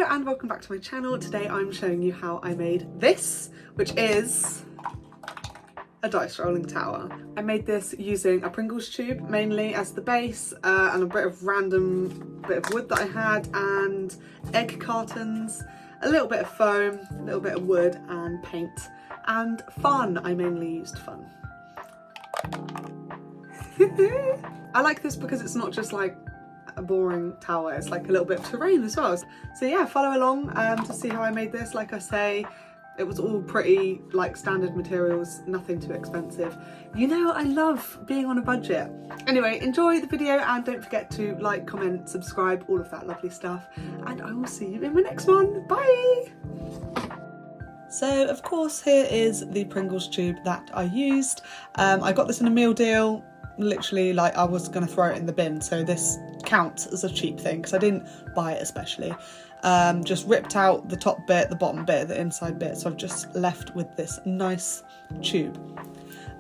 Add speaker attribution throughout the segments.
Speaker 1: Hello and welcome back to my channel. Today I'm showing you how I made this, which is a dice rolling tower. I made this using a Pringles tube mainly as the base and a bit of random bit of wood that I had and egg cartons, a little bit of foam, a little bit of wood and paint and fun. I mainly used fun. I like this because it's not just like a boring tower, it's like a little bit of terrain as well. So yeah, follow along to see how I made this. Like I say, it was all pretty like standard materials, nothing too expensive. You know, I love being on a budget. Anyway, enjoy the video and don't forget to like, comment, subscribe, all of that lovely stuff. And I will see you in my next one. Bye! So of course here is the Pringles tube that I used. I got this in a meal deal. Literally, like, I was going to throw it in the bin, so this counts as a cheap thing because I didn't buy it especially. Just ripped out the top bit, the bottom bit, the inside bit, so I've just left with this nice tube.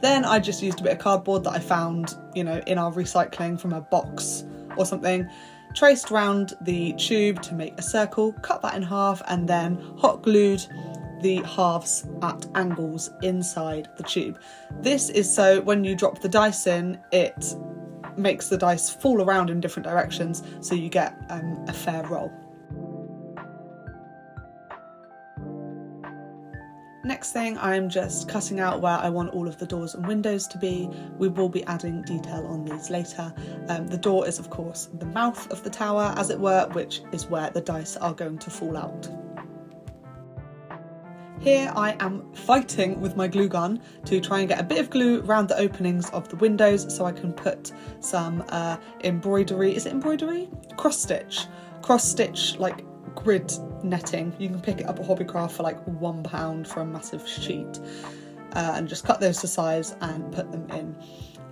Speaker 1: Then I just used a bit of cardboard that I found, you know, in our recycling from a box or something, traced around the tube to make a circle, cut that in half and then hot glued the halves at angles inside the tube. This is so when you drop the dice in, it makes the dice fall around in different directions so you get a fair roll. Next thing, I'm just cutting out where I want all of the doors and windows to be. We will be adding detail on these later. The door is of course the mouth of the tower, as it were, which is where the dice are going to fall out. Here I am fighting with my glue gun to try and get a bit of glue around the openings of the windows so I can put some embroidery, is it embroidery? Cross stitch like grid netting. You can pick it up at Hobbycraft for like £1 for a massive sheet and just cut those to size and put them in.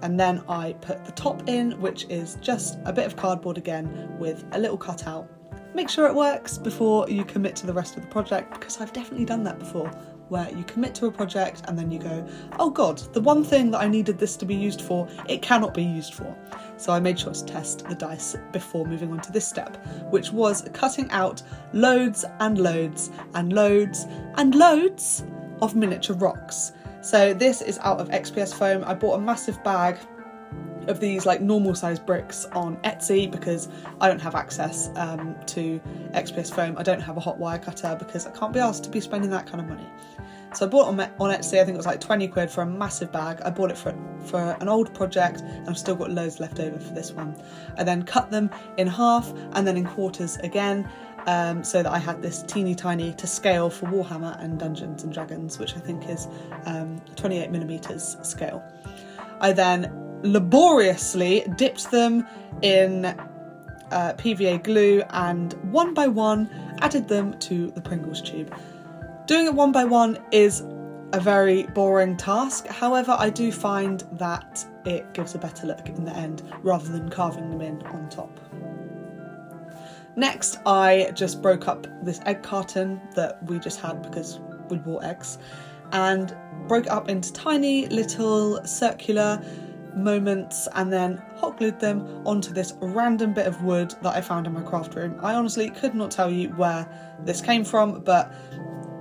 Speaker 1: And then I put the top in, which is just a bit of cardboard again with a little cutout. Make sure it works before you commit to the rest of the project, because I've definitely done that before, where you commit to a project and then you go, oh god, the one thing that I needed this to be used for, it cannot be used for. So I made sure to test the dice before moving on to this step, which was cutting out loads and loads and loads and loads of miniature rocks. So this is out of XPS foam. I bought a massive bag of these like normal size bricks on Etsy because I don't have access to XPS foam. I don't have a hot wire cutter because I can't be asked to be spending that kind of money. So I bought on Etsy, I think it was like 20 quid for a massive bag. I bought it for an old project and I've still got loads left over for this one. I then cut them in half and then in quarters again so that I had this teeny tiny to scale for Warhammer and Dungeons and Dragons, which I think is 28mm scale. I then laboriously dipped them in PVA glue and one by one added them to the Pringles tube. Doing it one by one is a very boring task, however I do find that it gives a better look in the end rather than carving them in on top. Next I just broke up this egg carton that we just had because we bought eggs and broke it up into tiny little circular moments and then hot glued them onto this random bit of wood that I found in my craft room. I honestly could not tell you where this came from, but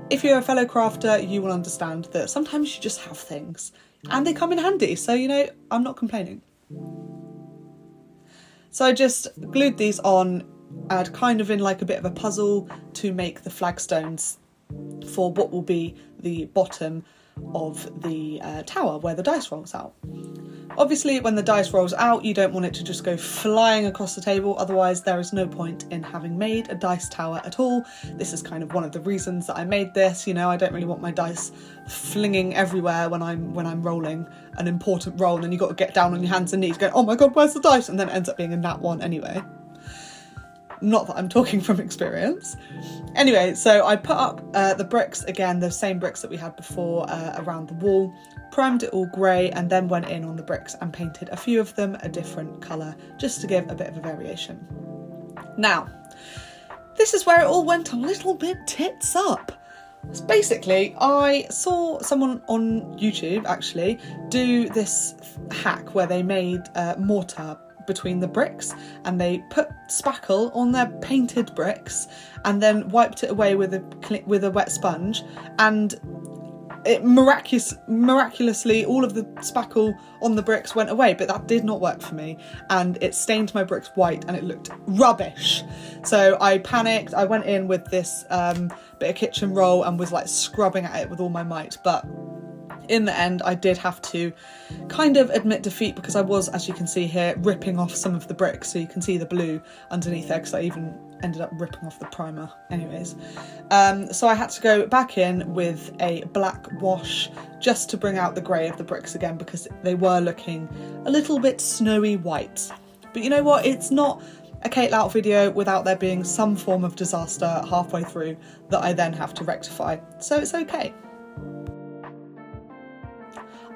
Speaker 1: if you're a fellow crafter you will understand that sometimes you just have things and they come in handy, so you know, I'm not complaining. So I just glued these on and kind of in like a bit of a puzzle to make the flagstones for what will be the bottom of the tower where the dice rolls out. Obviously when the dice rolls out you don't want it to just go flying across the table, otherwise there is no point in having made a dice tower at all. This is kind of one of the reasons that I made this, you know, I don't really want my dice flinging everywhere when I'm rolling an important roll and then you've got to get down on your hands and knees going, oh my god, where's the dice? And then it ends up being a nat one anyway. Not that I'm talking from experience. Anyway, so I put up the bricks, again, the same bricks that we had before around the wall, primed it all grey and then went in on the bricks and painted a few of them a different colour just to give a bit of a variation. Now, this is where it all went a little bit tits up. So basically, I saw someone on YouTube actually do this hack where they made mortar between the bricks, and they put spackle on their painted bricks and then wiped it away with a wet sponge, and it miraculously all of the spackle on the bricks went away, but that did not work for me, and it stained my bricks white and it looked rubbish. So I panicked. I went in with this bit of kitchen roll and was like scrubbing at it with all my might, but in the end I did have to kind of admit defeat, because I was, as you can see here, ripping off some of the bricks, so you can see the blue underneath there, because I even ended up ripping off the primer anyways. So I had to go back in with a black wash just to bring out the grey of the bricks again, because they were looking a little bit snowy white. But you know what, it's not a Kate Lout video without there being some form of disaster halfway through that I then have to rectify, so it's okay.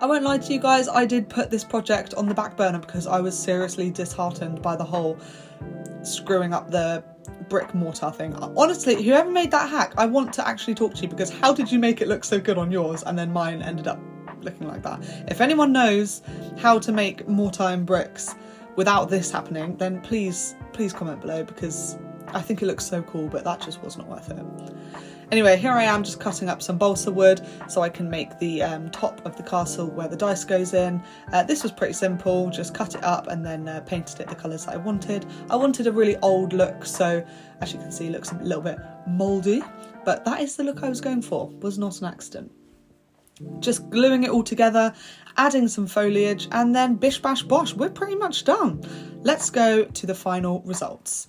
Speaker 1: I won't lie to you guys, I did put this project on the back burner because I was seriously disheartened by the whole screwing up the brick mortar thing. Honestly, whoever made that hack, I want to actually talk to you, because how did you make it look so good on yours and then mine ended up looking like that? If anyone knows how to make mortar and bricks without this happening, then please comment below, because I think it looks so cool, but that just was not worth it. Anyway, here I am just cutting up some balsa wood so I can make the top of the castle where the dice goes in. This was pretty simple, just cut it up and then painted it the colours that I wanted. I wanted a really old look, so as you can see, it looks a little bit mouldy, but that is the look I was going for, was not an accident. Just gluing it all together, adding some foliage, and then bish bash bosh, we're pretty much done. Let's go to the final results.